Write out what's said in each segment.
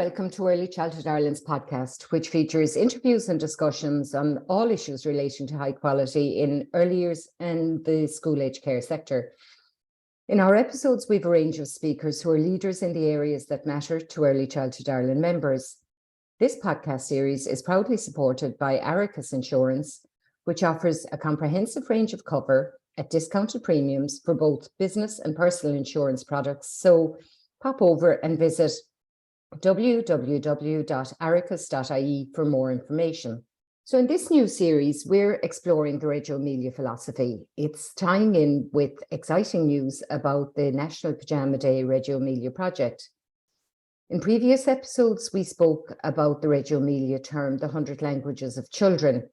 welcome to Early Childhood Ireland's podcast, which features interviews and discussions on all issues relating to high quality in early years and the school-age care sector. In our episodes, we've a range of speakers who are leaders in the areas that matter to Early Childhood Ireland members. This podcast series is proudly supported by Aricus Insurance, which offers a comprehensive range of cover at discounted premiums for both business and personal insurance products. So pop over and visit www.aricus.ie for more information. So in this new series, we're exploring the Reggio Emilia philosophy. It's tying in with exciting news about the National Pyjama Day Reggio Emilia project. In previous episodes, we spoke about the Reggio Emilia term, the 100 languages of children.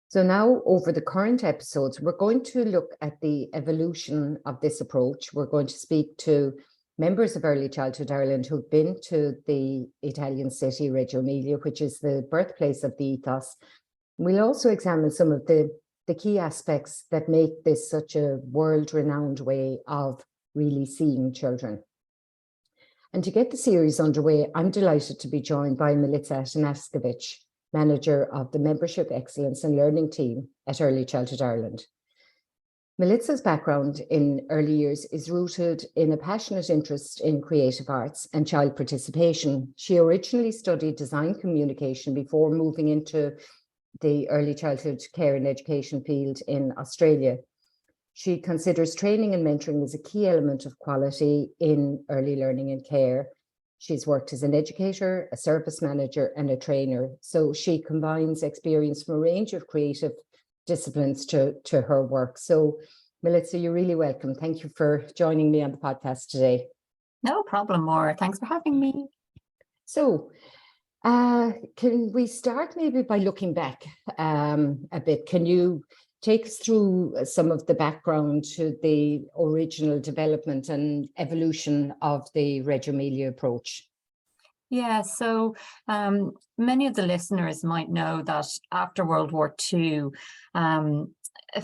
So now over the current episodes, we're going to look at the evolution of this approach. We're going to speak to members of Early Childhood Ireland who've been to the Italian city, Reggio Emilia, which is the birthplace of the ethos. We'll also examine some of the key aspects that make this such a world-renowned way of really seeing children. And to get the series underway, I'm delighted to be joined by Milica Atanackovic, Manager of the Membership Excellence and Learning Team at Early Childhood Ireland. Milica's background in early years is rooted in a passionate interest in creative arts and child participation. She originally studied design communication before moving into the early childhood care and education field in Australia. She considers training and mentoring as a key element of quality in early learning and care. She's worked as an educator, a service manager, and a trainer. So she combines experience from a range of creative disciplines to her work. So Milica, you're really welcome. Thank you for joining me on the podcast today. No problem, Maura. Thanks for having me. So can we start maybe by looking back a bit? Can you take us through some of the background to the original development and evolution of the Reggio Emilia approach? Yeah, so many of the listeners might know that after World War II,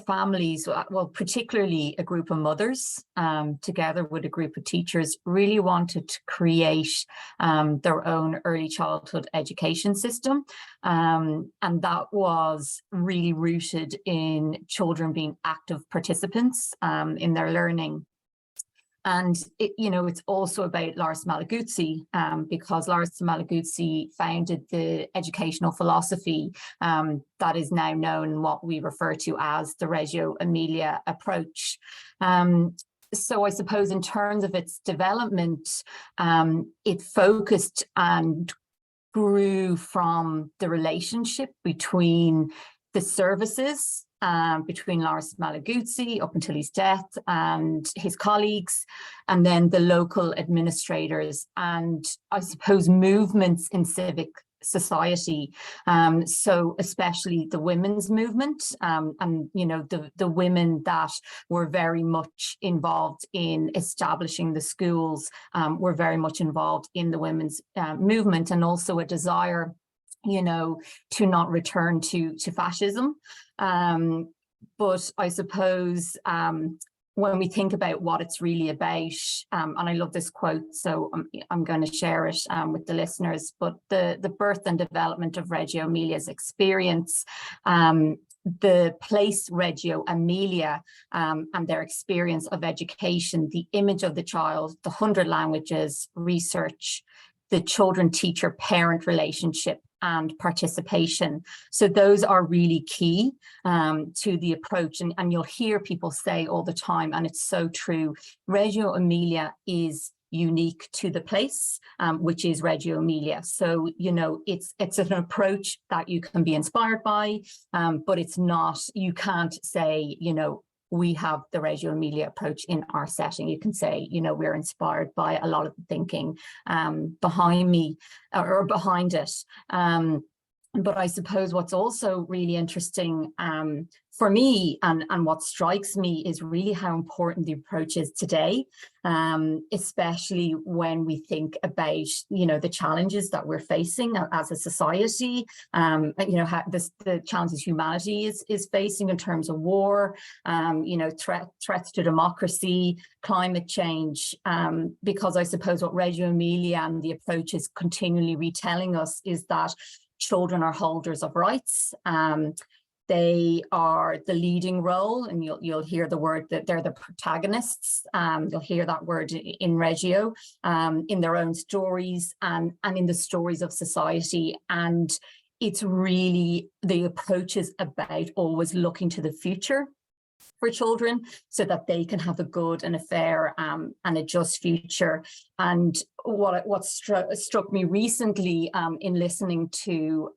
families, well, particularly a group of mothers, together with a group of teachers, really wanted to create their own early childhood education system. And that was really rooted in children being active participants in their learning. And it's also about Lars Malaguzzi, because Lars Malaguzzi founded the educational philosophy that is now known in what we refer to as the Reggio Emilia approach. So I suppose in terms of its development, it focused and grew from the relationship between the services between Lars Malaguzzi up until his death and his colleagues, and then the local administrators and I suppose movements in civic society. So especially the women's movement and the women that were very much involved in establishing the schools were very much involved in the women's movement, and also a desire to not return to fascism. But I suppose when we think about what it's really about, and I love this quote, so I'm going to share it with the listeners, but the birth and development of Reggio Emilia's experience, the place Reggio Emilia and their experience of education, the image of the child, the 100 languages, research, the children-teacher-parent relationship, and participation. So those are really key to the approach. And you'll hear people say all the time, and it's so true, Reggio Emilia is unique to the place, which is Reggio Emilia. So, it's an approach that you can be inspired by, but it's not, you can't say, we have the Reggio Emilia approach in our setting. You can say, we're inspired by a lot of the thinking behind it. But I suppose what's also really interesting for me, and what strikes me, is really how important the approach is today, especially when we think about, the challenges that we're facing as a society, how the challenges humanity is facing in terms of war, threats to democracy, climate change, because I suppose what Reggio Emilia and the approach is continually retelling us is that children are holders of rights. They are the leading role, and you'll hear the word that they're the protagonists. You'll hear that word in Reggio, in their own stories and in the stories of society. And it's really, the approach is about always looking to the future for children so that they can have a good and a fair and a just future. And what struck me recently in listening to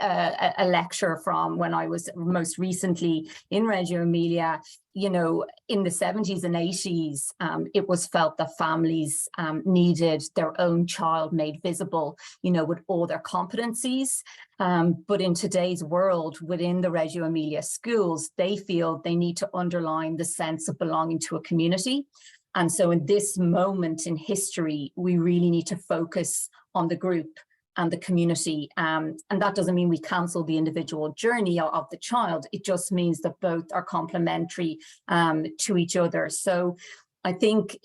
a lecture from when I was most recently in Reggio Emilia, in the 70s and 80s, it was felt that families needed their own child made visible, with all their competencies. But in today's world, within the Reggio Emilia schools, they feel they need to underline the sense of belonging to a community. And so in this moment in history, we really need to focus on the group and the community. And that doesn't mean we cancel the individual journey of the child. It just means that both are complementary to each other. So I think,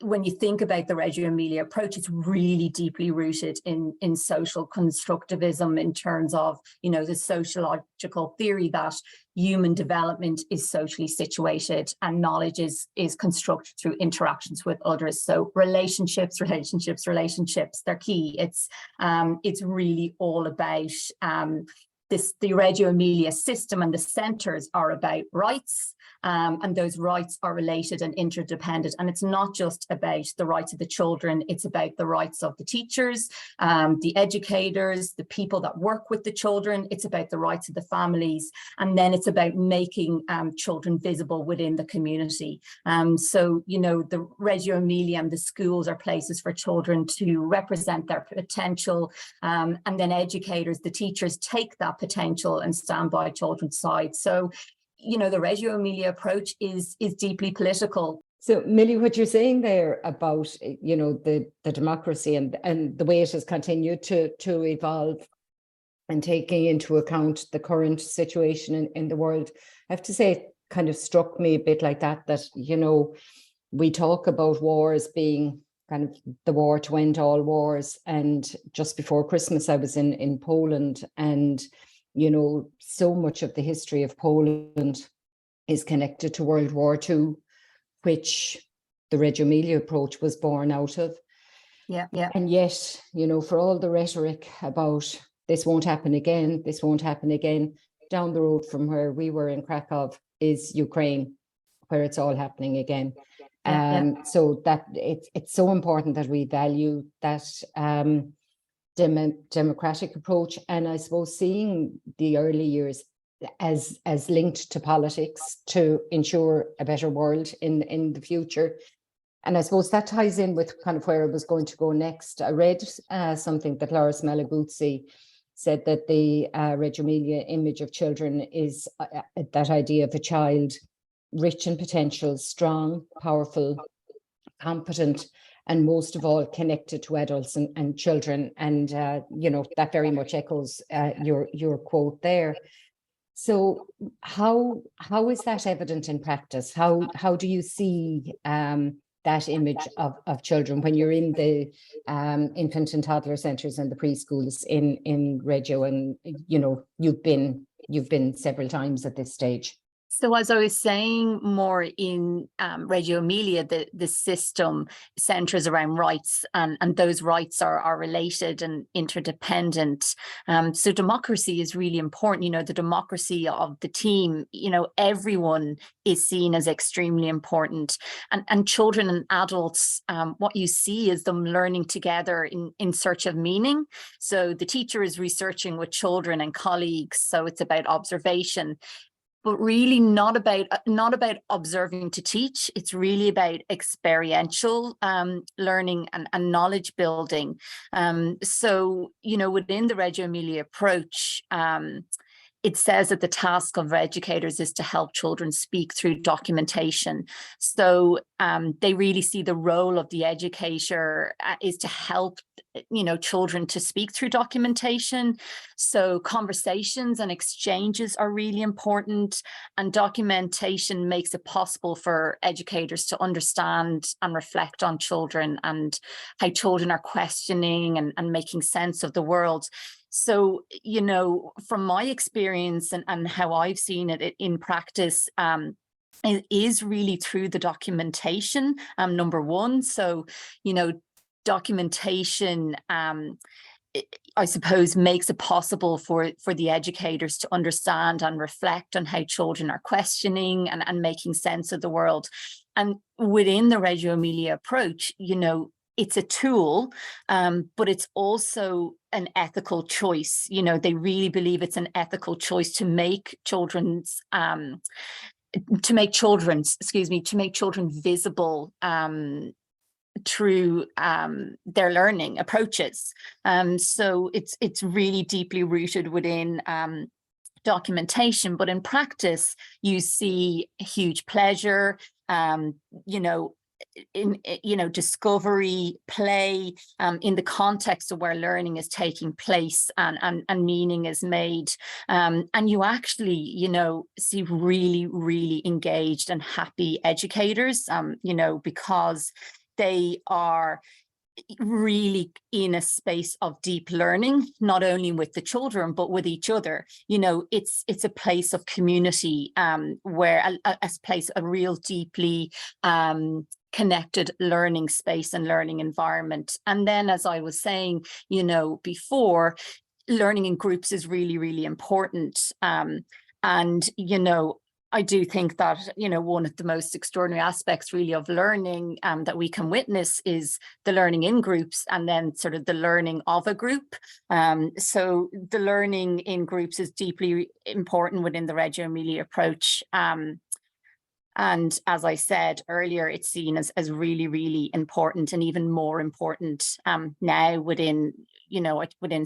when you think about the Reggio Emilia approach, it's really deeply rooted in social constructivism, in terms of, the sociological theory that human development is socially situated and knowledge is constructed through interactions with others. So relationships, they're key. It's really all about the Reggio Emilia system, and the centres are about rights, and those rights are related and interdependent. And it's not just about the rights of the children, it's about the rights of the teachers, the educators, the people that work with the children. It's about the rights of the families, and then it's about making children visible within the community. So, the Reggio Emilia and the schools are places for children to represent their potential, and then educators, the teachers, take that potential and stand by children's side. So, the Reggio Emilia approach is deeply political. So, Millie, what you're saying there about, the democracy and the way it has continued to evolve, and taking into account the current situation in the world, I have to say, it kind of struck me a bit like that, we talk about wars being kind of the war to end all wars. And just before Christmas, I was in Poland, and, so much of the history of Poland is connected to World War II, which the Reggio Emilia approach was born out of. Yeah. And yet, for all the rhetoric about this won't happen again, down the road from where we were in Krakow is Ukraine, where it's all happening again. So that it's so important that we value that democratic approach, and I suppose seeing the early years as linked to politics to ensure a better world in the future. And I suppose that ties in with kind of where I was going to go next. I read something that Loris Malaguzzi said, that the Reggio Emilia image of children is that idea of a child rich in potential, strong, powerful, competent, and most of all connected to adults and children. And that very much echoes your quote there. So how is that evident in practice? How do you see that image of children when you're in the infant and toddler centres and the preschools in Reggio, and you've been several times at this stage? So as I was saying, more in Reggio Emilia, the system centres around rights, and those rights are related and interdependent. So democracy is really important. The democracy of the team, everyone is seen as extremely important. And children and adults, what you see is them learning together in search of meaning. So the teacher is researching with children and colleagues. So it's about observation. but really not about observing to teach. It's really about experiential learning and knowledge building. So, within the Reggio Emilia approach, it says that the task of educators is to help children speak through documentation. So they really see the role of the educator is to help, children to speak through documentation. So conversations and exchanges are really important, and documentation makes it possible for educators to understand and reflect on children and how children are questioning and making sense of the world. So, from my experience and how I've seen it in practice, it is really through the documentation, number one. So, documentation, I suppose, makes it possible for the educators to understand and reflect on how children are questioning and making sense of the world. And within the Reggio Emilia approach, it's a tool, but it's also an ethical choice. They really believe it's an ethical choice to make children visible through their learning approaches. So it's really deeply rooted within documentation, but in practice, you see huge pleasure, discovery, play, in the context of where learning is taking place and meaning is made. And you actually, see really, really engaged and happy educators, because they are really in a space of deep learning, not only with the children, but with each other. It's a place of community, where a place, a real deeply connected learning space and learning environment. And then, as I was saying, before, learning in groups is really, really important. And, I do think that, one of the most extraordinary aspects really of learning that we can witness is the learning in groups, and then sort of the learning of a group. So the learning in groups is deeply important within the Reggio Emilia approach. And as I said earlier, it's seen as really, really important, and even more important now within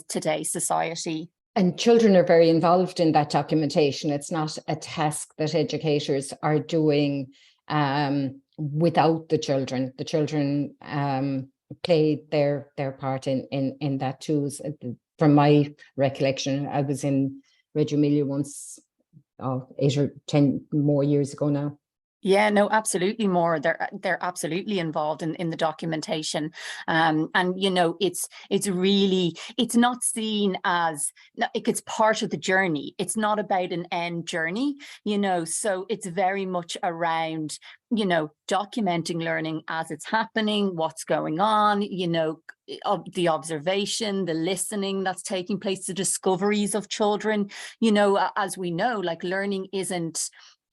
today's society. And children are very involved in that documentation. It's not a task that educators are doing without the children. The children play their part in that too. From my recollection, I was in Reggio Emilia once, 8 or 10 more years ago now. Yeah, no, absolutely more. They're absolutely involved in the documentation. And, it's not seen as, it's part of the journey. It's not about an end journey, so it's very much around, documenting learning as it's happening, what's going on, of the observation, the listening that's taking place, the discoveries of children. As we know, like, learning isn't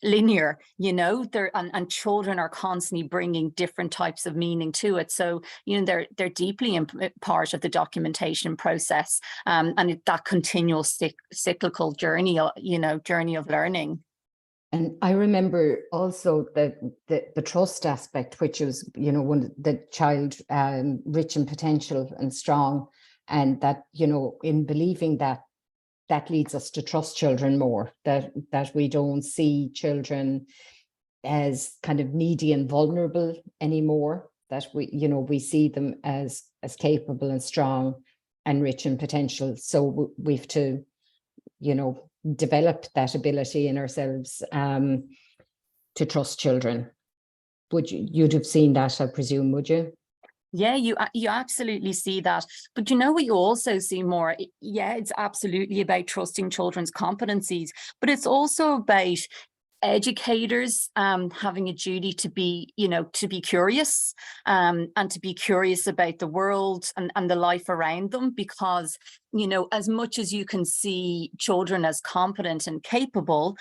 linear, and children are constantly bringing different types of meaning to it. So, they're deeply part of the documentation process, and that continual cyclical journey, journey of learning. And I remember also the trust aspect, which was, when the child rich in potential and strong, and that, in believing that leads us to trust children more, that we don't see children as kind of needy and vulnerable anymore, that we see them as capable and strong and rich in potential. So we've to, develop that ability in ourselves to trust children. You'd have seen that, I presume, would you? Yeah, you absolutely see that. But what you also see more? Yeah, it's absolutely about trusting children's competencies, but it's also about educators having a duty to be, to be curious, and to be curious about the world and the life around them, because you know, as much as you can see children as competent and capable,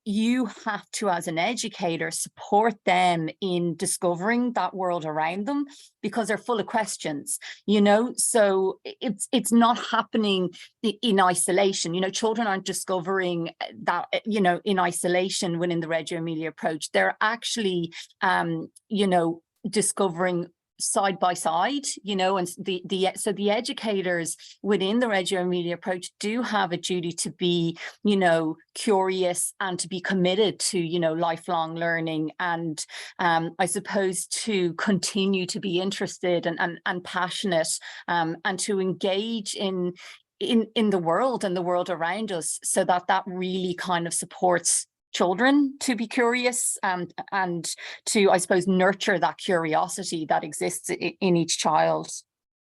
you have to, as an educator, support them in discovering that world around them, because they're full of questions, you know. So it's not happening in isolation. You know, children aren't discovering that, you know, in isolation within the Reggio Emilia approach. They're actually, you know, discovering side by side, you know, and so the educators within the Reggio Emilia approach do have a duty to be, you know, curious and to be committed to, you know, lifelong learning, and I suppose to continue to be interested and passionate, and to engage in the world and the world around us, so that really kind of supports children to be curious, and to, I suppose, nurture that curiosity that exists in each child.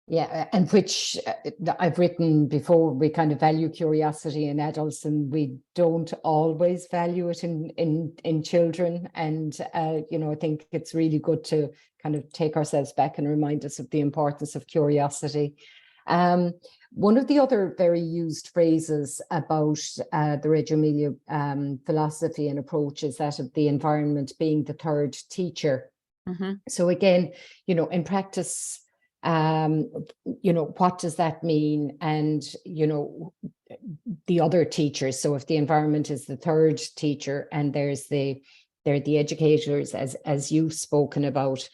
Yeah, and which I've written before, we kind of value curiosity in adults and we don't always value it in children. And, you know, I think it's really good to kind of take ourselves back and remind us of the importance of curiosity. One of the other very used phrases about the Reggio Emilia philosophy and approach is that of the environment being the third teacher. Mm-hmm. So again, you know, in practice, you know, what does that mean? And, you know, the other teachers. So if the environment is the third teacher and they're the educators, as you've spoken about,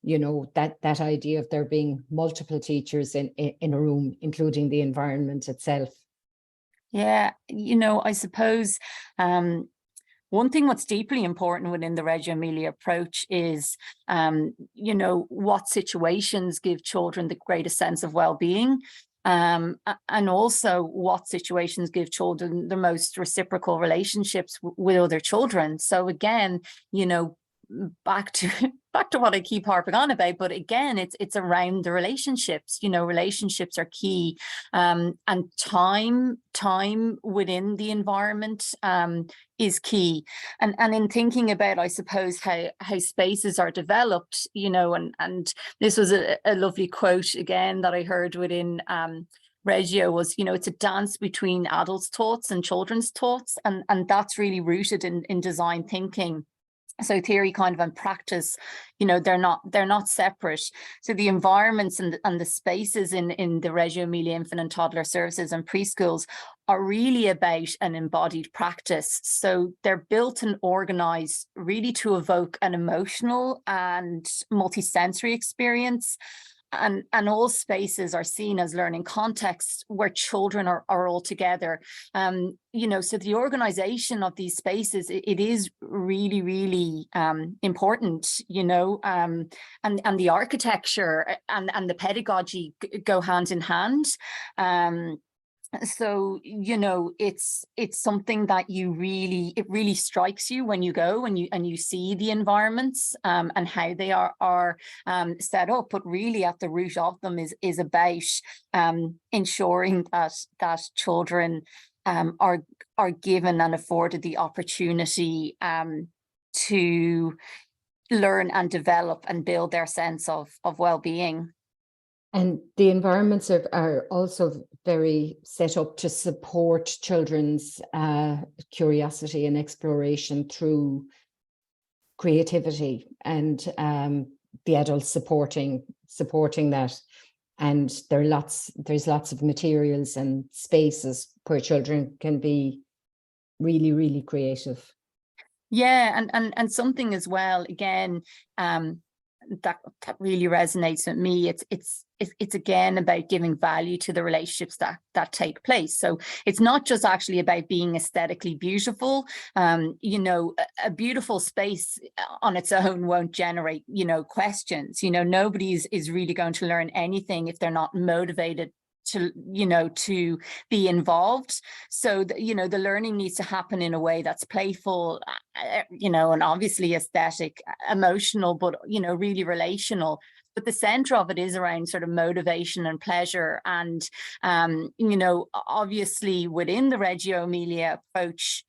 you know, that idea of there being multiple teachers in a room, including the environment itself. Yeah, you know, I suppose one thing what's deeply important within the Reggio Emilia approach is, you know, what situations give children the greatest sense of well-being, and also what situations give children the most reciprocal relationships with other children. So again, you know, back to what I keep harping on about, but again, it's around the relationships. You know, relationships are key, and time within the environment is key. And in thinking about, I suppose, how spaces are developed, you know, and this was a lovely quote again that I heard within Reggio was, you know, it's a dance between adults' thoughts and children's thoughts, and that's really rooted in design thinking. So theory kind of and practice, you know, they're not separate. So the environments and the spaces in the Reggio Emilia infant and toddler services and preschools are really about an embodied practice. So they're built and organized really to evoke an emotional and multisensory experience. And all spaces are seen as learning contexts where children are all together. You know, so the organization of these spaces, it is really, really important, you know, and the architecture and the pedagogy go hand in hand. So, you know, it's something that it really strikes you when you go and you see the environments and how they are set up. But really at the root of them is about ensuring that children are given and afforded the opportunity to learn and develop and build their sense of well-being. And the environments are also very set up to support children's curiosity and exploration through creativity, and the adults supporting that. And there's lots of materials and spaces where children can be really, really creative. Yeah, and something as well, again, that really resonates with me. It's again about giving value to the relationships that take place. So it's not just actually about being aesthetically beautiful. You know, a beautiful space on its own won't generate, you know, questions. You know, nobody is really going to learn anything if they're not motivated to, you know, to be involved. So you know, the learning needs to happen in a way that's playful, you know, and obviously aesthetic, emotional, but, you know, really relational. But the center of it is around sort of motivation and pleasure. And, you know, obviously within the Reggio Emilia approach,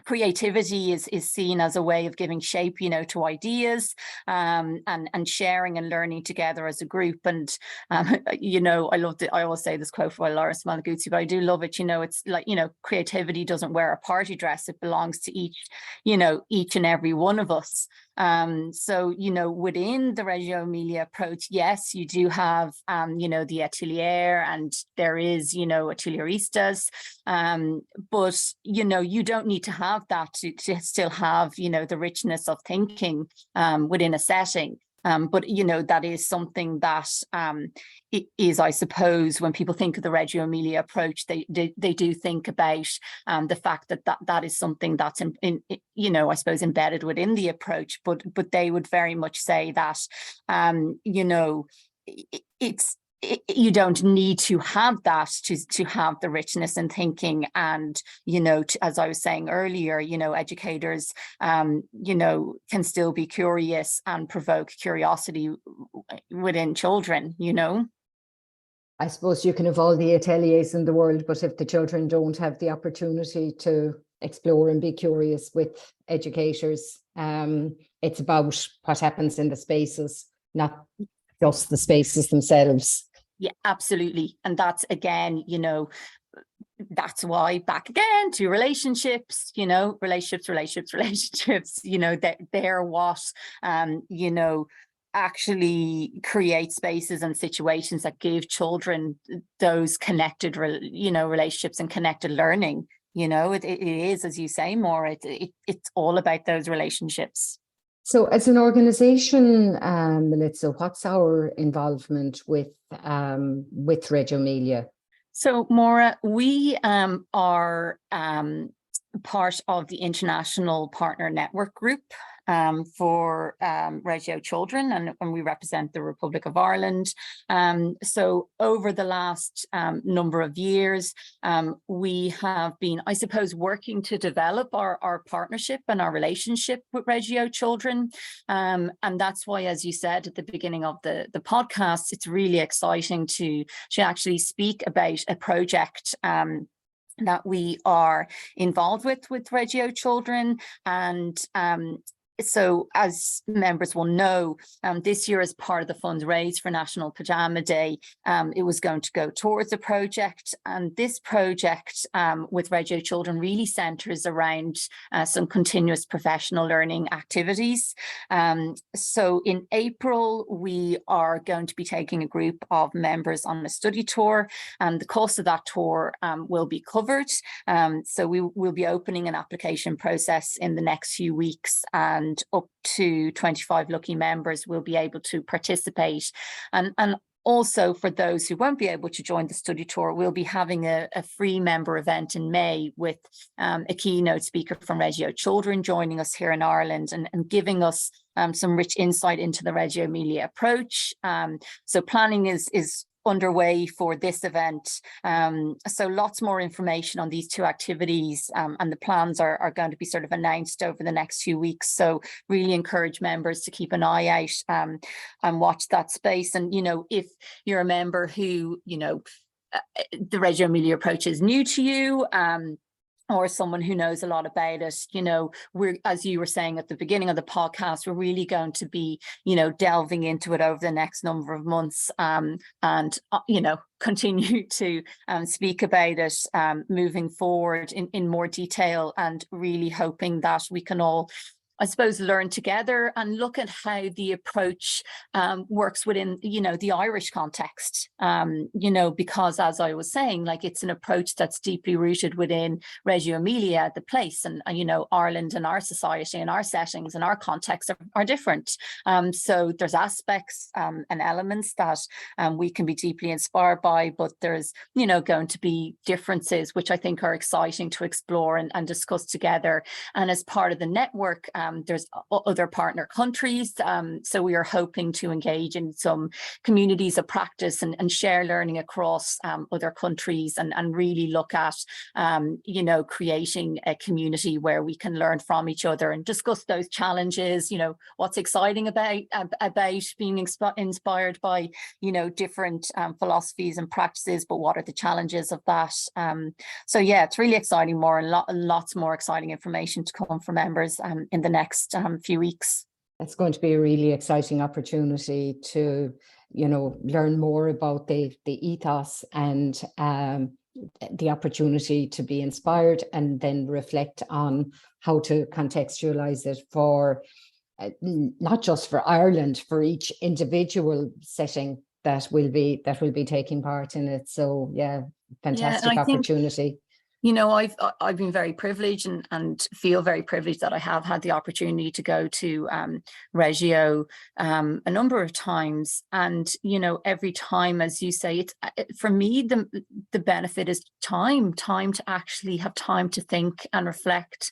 creativity is seen as a way of giving shape, to ideas, and sharing and learning together as a group. And I loved it. I always say this quote by Laura Malaguzzi, but I do love it. It's like, creativity doesn't wear a party dress. It belongs to each and every one of us. So, within the Reggio Emilia approach, yes, you do have, the atelier, and there is, atelieristas, but, you don't need to have that to still have, the richness of thinking within a setting. But, that is something that it is, I suppose, when people think of the Reggio Emilia approach, they do think about the fact that is something that's, I suppose, embedded within the approach. But they would very much say that, you don't need to have that to have the richness in thinking. And, as I was saying earlier, educators, can still be curious and provoke curiosity within children, I suppose you can have all the ateliers in the world, but if the children don't have the opportunity to explore and be curious with educators, it's about what happens in the spaces, not just the spaces themselves. Yeah, absolutely. And that's, again, that's why, back again to relationships, relationships, they're what, actually create spaces and situations that give children those connected, relationships and connected learning. It is, as you say, more, it's all about those relationships. So as an organization, Milica, what's our involvement with Reggio Emilia? So, Maura, we are part of the International Partner Network Group for Reggio children, and we represent the Republic of Ireland. So over the last number of years, we have been, I suppose, working to develop our partnership and our relationship with Reggio children. And that's why, as you said at the beginning of the podcast, it's really exciting to actually speak about a project that we are involved with Reggio children. And so, as members will know, this year, as part of the funds raised for National Pajama Day, it was going to go towards a project. And this project with Reggio children really centres around some continuous professional learning activities. So in April, we are going to be taking a group of members on a study tour, and the cost of that tour will be covered. So we will be opening an application process in the next few weeks, and up to 25 lucky members will be able to participate. And also, for those who won't be able to join the study tour, we'll be having a free member event in May with a keynote speaker from Reggio children joining us here in Ireland and giving us some rich insight into the Reggio Emilia approach. So planning is underway for this event. So lots more information on these two activities, and the plans are going to be sort of announced over the next few weeks. So really encourage members to keep an eye out and watch that space. And, if you're a member who, the Reggio Emilia approach is new to you, or someone who knows a lot about it, we're, as you were saying at the beginning of the podcast, we're really going to be, delving into it over the next number of months, and, continue to speak about it moving forward in more detail, and really hoping that we can all, I suppose, learn together and look at how the approach works within, the Irish context, because, as I was saying, it's an approach that's deeply rooted within Reggio Emilia, the place, and Ireland and our society and our settings and our contexts are different. So there's aspects and elements that we can be deeply inspired by, but there's, going to be differences, which I think are exciting to explore and discuss together. And as part of the network there's other partner countries. So we are hoping to engage in some communities of practice and share learning across other countries and really look at, creating a community where we can learn from each other and discuss those challenges, what's exciting about being inspired by, different philosophies and practices, but what are the challenges of that? So yeah, it's really exciting, lots more exciting information to come from members in the next few weeks. It's going to be a really exciting opportunity to, learn more about the ethos and the opportunity to be inspired and then reflect on how to contextualize it for not just for Ireland, for each individual setting that will be taking part in it. So yeah, fantastic opportunity. I've been very privileged and feel very privileged that I have had the opportunity to go to Reggio a number of times. And, every time, as you say, for me, the benefit is time to actually have time to think and reflect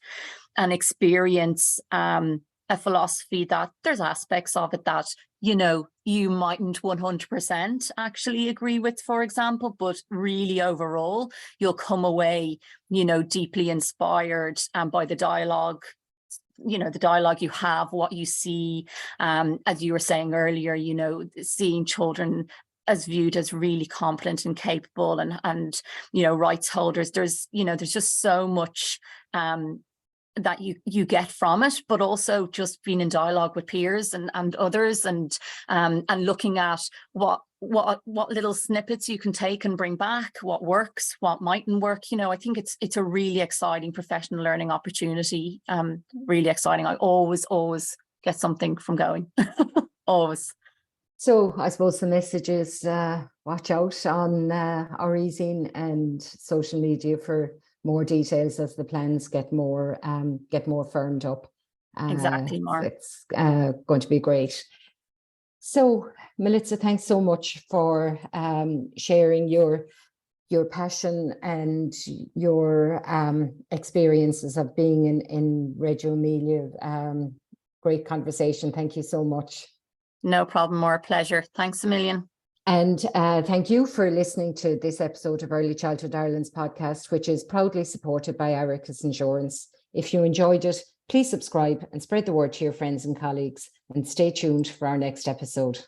and experience a philosophy that there's aspects of it that, you mightn't 100% actually agree with, for example, but really overall, you'll come away, deeply inspired by the dialogue, the dialogue you have, what you see, as you were saying earlier, seeing children as viewed as really competent and capable and rights holders. There's just so much that you get from it, but also just being in dialogue with peers and others and looking at what little snippets you can take and bring back, what works, what mightn't work. I think it's a really exciting professional learning opportunity. Really exciting. I always get something from going. Always. So I suppose the message is watch out on our easing and social media for more details as the plans get more firmed up. Exactly, Mar. It's going to be great. So Milica, thanks so much for sharing your passion and your experiences of being in Reggio Emilia. Great conversation. Thank you so much. No problem, Mar. Pleasure. Thanks a million. And thank you for listening to this episode of Early Childhood Ireland's podcast, which is proudly supported by Irica's Insurance. If you enjoyed it, please subscribe and spread the word to your friends and colleagues, and stay tuned for our next episode.